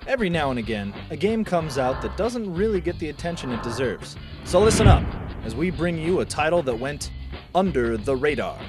Every now and again, a game comes out that doesn't really get the attention it deserves. So listen up, as we bring you a title that went under the radar.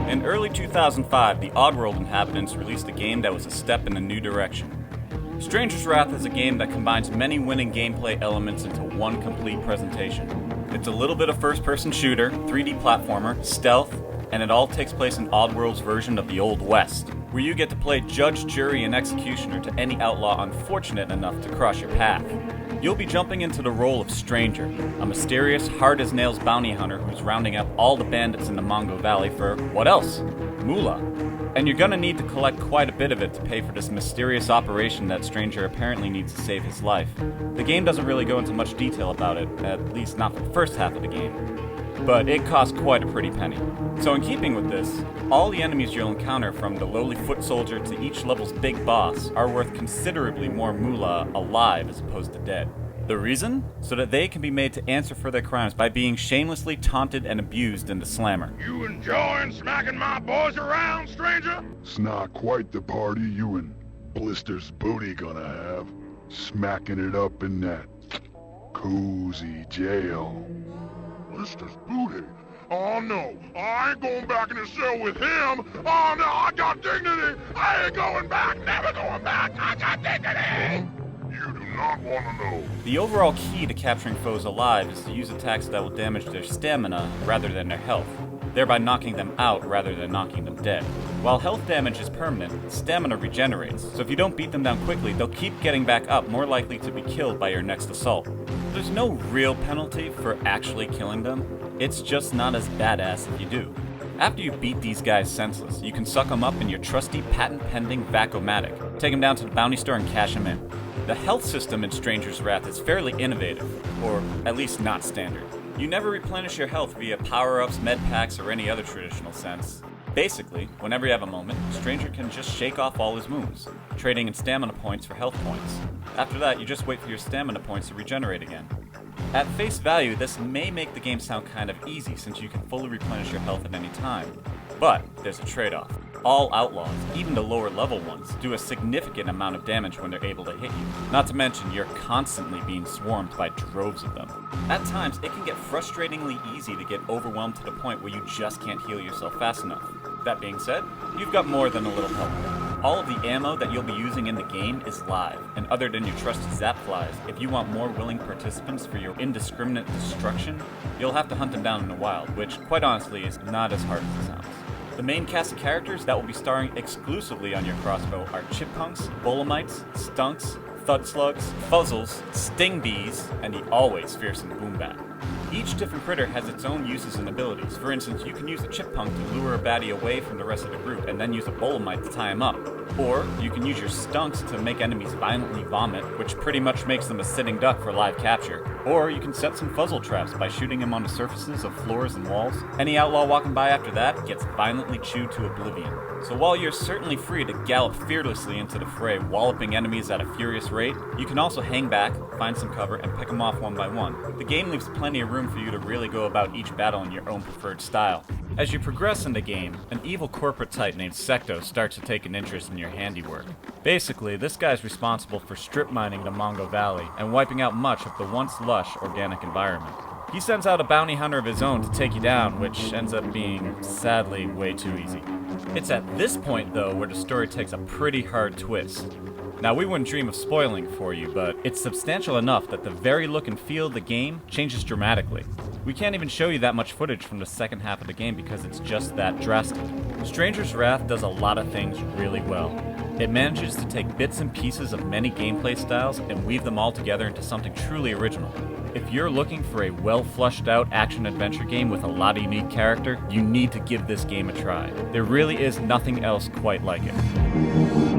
In early 2005, the Oddworld inhabitants released a game that was a step in a new direction. Stranger's Wrath is a game that combines many winning gameplay elements into one complete presentation. It's a little bit of first-person shooter, 3D platformer, stealth, and it all takes place in Oddworld's version of the Old West, where you get to play judge, jury, and executioner to any outlaw unfortunate enough to cross your path. You'll be jumping into the role of Stranger, a mysterious, hard-as-nails bounty hunter who's rounding up all the bandits in the Mongo Valley for, what else? Moolah. And you're gonna need to collect quite a bit of it to pay for this mysterious operation that Stranger apparently needs to save his life. The game doesn't really go into much detail about it, at least not for the first half of the game. But it costs quite a pretty penny. So in keeping with this, all the enemies you'll encounter from the lowly foot soldier to each level's big boss are worth considerably more moolah alive as opposed to dead. The reason? So that they can be made to answer for their crimes by being shamelessly taunted and abused in the slammer. You enjoying smacking my boys around, stranger? It's not quite the party you and Blister's booty gonna have. Smacking it up in that cozy jail. Blister's booty? Oh no, I ain't going back in the cell with him. Oh no, I got dignity. I ain't going back, never going back. I got dignity. You do not want to know. The overall key to capturing foes alive is to use attacks that will damage their stamina rather than their health, thereby knocking them out rather than knocking them dead. While health damage is permanent, stamina regenerates, so if you don't beat them down quickly, they'll keep getting back up, more likely to be killed by your next assault. There's no real penalty for actually killing them, it's just not as badass if you do. After you beat these guys senseless, you can suck them up in your trusty patent-pending Vac-O-Matic, take them down to the bounty store and cash them in. The health system in Stranger's Wrath is fairly innovative, or at least not standard. You never replenish your health via power-ups, med packs, or any other traditional sense. Basically, whenever you have a moment, Stranger can just shake off all his wounds, trading in stamina points for health points. After that, you just wait for your stamina points to regenerate again. At face value, this may make the game sound kind of easy since you can fully replenish your health at any time. But there's a trade-off. All outlaws, even the lower level ones, do a significant amount of damage when they're able to hit you. Not to mention, you're constantly being swarmed by droves of them. At times, it can get frustratingly easy to get overwhelmed to the point where you just can't heal yourself fast enough. That being said, you've got more than a little help. All of the ammo that you'll be using in the game is live, and other than your trusted zap flies, if you want more willing participants for your indiscriminate destruction, you'll have to hunt them down in the wild, which, quite honestly, is not as hard as it sounds. The main cast of characters that will be starring exclusively on your crossbow are chippunks, bolamites, stunks, thud slugs, fuzzles, sting bees, and the always fearsome boombat. Each different critter has its own uses and abilities. For instance, you can use a chippunk to lure a baddie away from the rest of the group and then use a bolamite to tie him up. Or you can use your stunks to make enemies violently vomit, which pretty much makes them a sitting duck for live capture. Or you can set some fuzzle traps by shooting them on the surfaces of floors and walls. Any outlaw walking by after that gets violently chewed to oblivion. So while you're certainly free to gallop fearlessly into the fray, walloping enemies at a furious rate, you can also hang back, find some cover, and pick them off one by one. The game leaves plenty of room for you to really go about each battle in your own preferred style. As you progress in the game, an evil corporate type named Secto starts to take an interest in your handiwork. Basically, this guy's responsible for strip mining the Mongo Valley and wiping out much of the once lush organic environment. He sends out a bounty hunter of his own to take you down, which ends up being, sadly, way too easy. It's at this point, though, where the story takes a pretty hard twist. Now, we wouldn't dream of spoiling for you, but it's substantial enough that the very look and feel of the game changes dramatically. We can't even show you that much footage from the second half of the game because it's just that drastic. Stranger's Wrath does a lot of things really well. It manages to take bits and pieces of many gameplay styles and weave them all together into something truly original. If you're looking for a well-fleshed-out action-adventure game with a lot of unique character, you need to give this game a try. There really is nothing else quite like it.